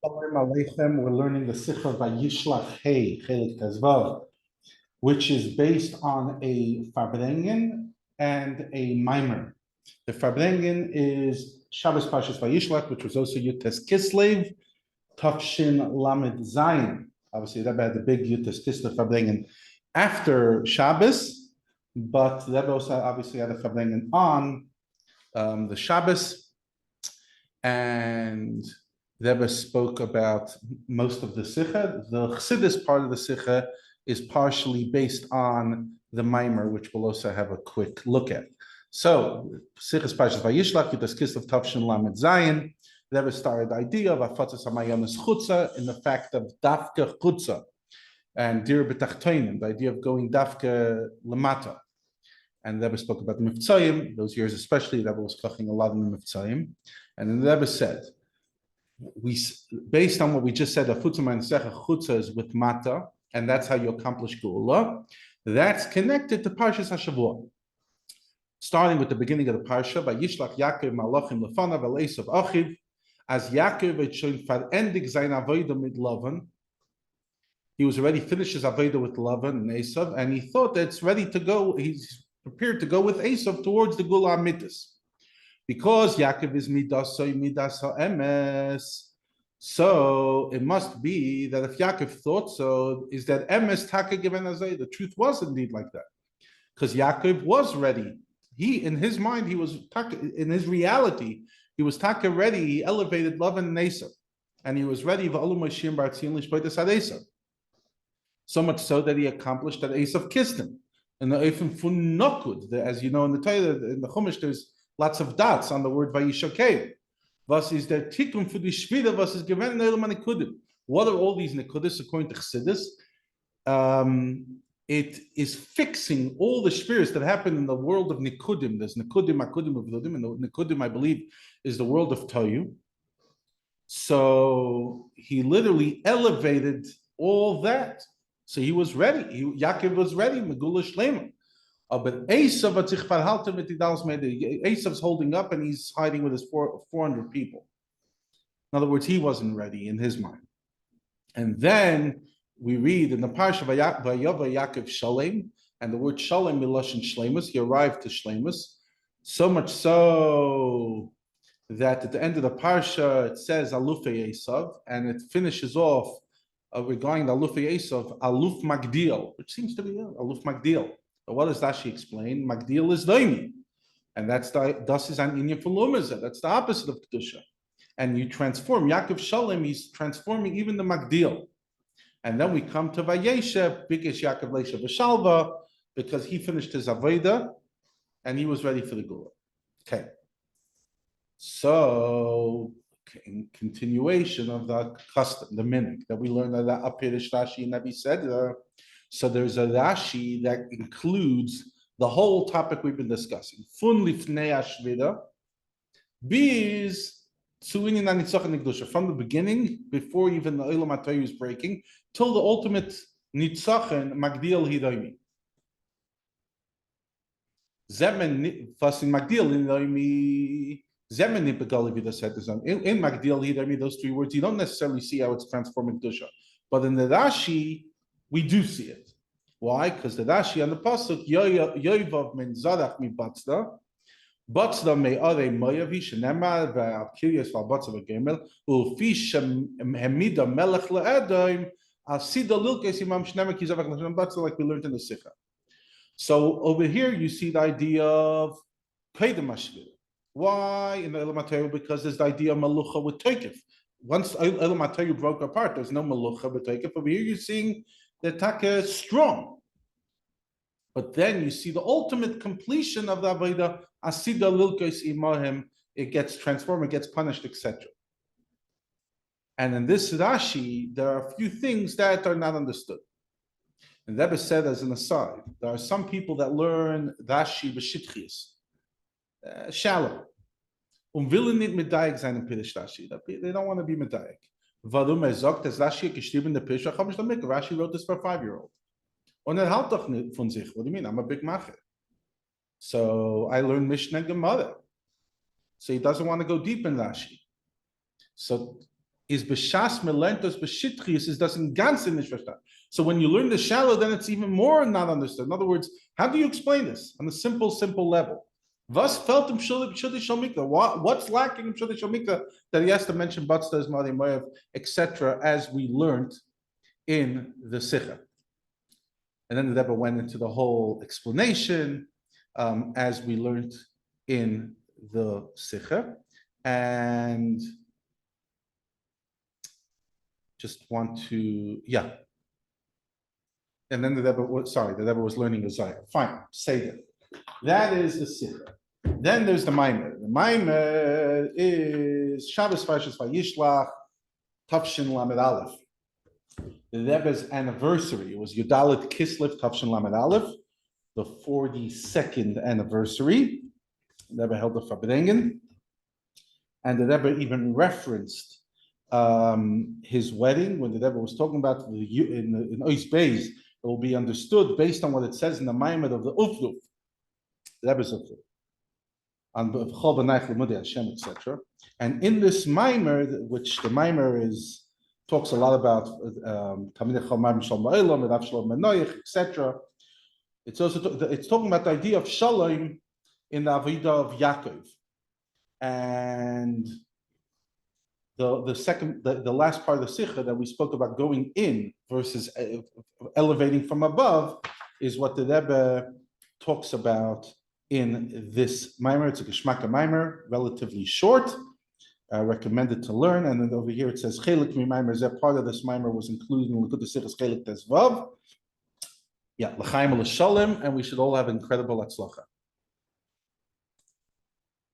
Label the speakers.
Speaker 1: Shalom Aleichem. We're learning the Sicha Vayishlach Hey Chelik Tezvav, which is based on a Farbrengen and a Maamar. The Farbrengen is Shabbos Parshas Vayishlach, which was also Yutes Kislev, Tafshin Lamed Zayin. Obviously, Rebbe had the big Yutes Kislev Farbrengen after Shabbos, but Rebbe also obviously had a Farbrengen on the Shabbos, and Rebbe spoke about most of the Sicha. The Chassidus part of the Sicha is partially based on the Maamar, which we'll also have a quick look at. So, Sichas Parshas Vayishlach, Yudas Kislev Tavshin Lamed Zayin. Rebbe started the idea of Afatzas Hamayanis Chutza in the fact of Dafka Chutza and Dir B'Tachtoinim, the idea of going Dafka Lamata. And Rebbe spoke about the Mivtzayim, those years especially. Rebbe was talking a lot in the Mivtzayim. And then Rebbe said, based on what we just said, a chutza is with mata, and that's how you accomplish geula. That's connected to Parshas Hashavua. Starting with the beginning of the parsha, Vayishlach Yaakov malachim lefanav el Esav achiv, as Yaakov had shown verendig sein avodah mit Lavan. He was already finished his avodah with Lavan and Esav, and he thought that it's ready to go. He's prepared to go with Esav towards the Gula Amitis. Because Yaakov is midas emes, so it must be that if Yaakov thought so, is that emes taka given azay. The truth was indeed like that, because Yaakov was ready. He, in his mind, he was taka, in his reality, he was taka ready. He elevated Lavan and Esav, and he was ready. So much so that he accomplished that Esav kissed him. And the Eifim fun nokud, as you know in the Torah, in the Chumash, there's lots of dots on the word Vayishlach. Was is der Tikkun for the Shvida? Was is given Eilam Nikudim? What are all these Nikudim according to Chassidus? It is fixing all the spirits that happen in the world of Nikudim. There's Nikudim, Akudim, Uvludim, and the Nikudim, I believe, is the world of Toyu. So he literally elevated all that. So he was ready. Yaakov was ready. Megula Shlema. But Esav's holding up and he's hiding with his 400 people. In other words, he wasn't ready in his mind. And then we read in the Parsha Vayava Yaakov Shalem, and the word Shalem Miloshin Shlemus, he arrived to Shlemus, so much so that at the end of the Parsha it says Alufei Esav, and it finishes off regarding the Alufei Esav, Aluf Magdil, which seems to be Aluf Magdil. But what does Rashi explain? Magdil is doimi, and that's das is an inyan for lumazah. That's the opposite of kedusha. And you transform Yaakov Shalem. He's transforming even the Magdil. And then we come to Vayeshev, Bikish Yaakov Leisha V'Shalva, because he finished his avodah and he was ready for the gula. Okay. So, in continuation of the custom, the minhag that we learned that up here, Rashi and Nabi said. So there's a Rashi that includes the whole topic we've been discussing. Fun lifnei hashvida, biz tzuinin anitzachon nikdusha. From the beginning, before even the Olam HaTorah is breaking, till the ultimate nitzachon magdil hidoimi. Zemen fasin magdil hidoimi. Zemen nipegal vida said this on. In magdil hidoimi, those three words, you don't necessarily see how it's transforming kedusha, but in the Rashi, we do see it. Why? Because the Rashi on the pasuk Yoivav min Zarach mi Batzda, Batzda me are Moyavi Shenema ve'Alkirias v'Batzda v'Gemel u'Fi Hemida Melech le'Edoim Asida Lilkes Imam Shnema Kizavach L'Shem Batzda, like we learned in the Sicha. So over here you see the idea of Kedem Hashvil. Why in the Olam HaTorah? Because there's the idea of Malucha with Toikif. Once Olam HaTorah broke apart, there's no Malucha with Toikif. Over here you're seeing the taka is strong, but then you see the ultimate completion of the avodah. Asida lilkos imahim, it gets transformed, it gets punished, etc. And in this Rashi, there are a few things that are not understood. And Rebbe said, as an aside, there are some people that learn Rashi b'shitchius, shallow. Willen nicht medayik sein in Pirish Rashi. They don't want to be medayik. Warum sagt, dass Rashi geschrieben in der Pesach, Rashi wrote this for a 5-year-old. Und halt doch nicht von sich. What do you mean? I'm a big macher. So I learned Mishnah Gemara. So he doesn't want to go deep in Rashi. So is b'shas melentos b'shitchius is das in ganzen nicht verstanden. So when you learn the shallow, then it's even more not understood. In other words, how do you explain this on a simple level? Was felt im Pshuti Shalmikta? What's lacking in Pshuti Shalmikta that he has to mention Batzdas, Madi Moyev, etc., as we learned in the Sicha? And then the Rebbe went into the whole explanation as we learned in the Sicha. And just want to, yeah. And then the Rebbe was learning Uzziah. Fine, say that. That is the Sicha. Then there's the Maamar. The Maamar is Shabbos Vayishlach, Tavshin Lamed Aleph. The Rebbe's anniversary. It was Yudalit Kislev Tavshin Lamed Aleph, the 42nd anniversary. The Rebbe held the Farbrengen. And the Rebbe even referenced his wedding when the Rebbe was talking about in Ois Beis. It will be understood based on what it says in the Maamar of the Ufluf, the Rebbe's Ufluf, on Chol B'nai L'mudei Hashem, etc. And in this Maamar, which the Maamar talks a lot about Talmidei Chacham Shalom Ba'olam, Rav Shalom Menoich, etc. It's talking about the idea of Shalom in the Avodah of Yaakov, and the last part of the Sicha that we spoke about going in versus elevating from above is what the Rebbe talks about in this Maamar. It's a Geshmaka Maamar, relatively short, recommended to learn. And then over here it says Chelik Mi Maamar. That part of this Maamar was included in Likutei Sichos Chelik Tes Vav. Yeah, l'chaim l'shalom, and we should all have incredible atzlacha.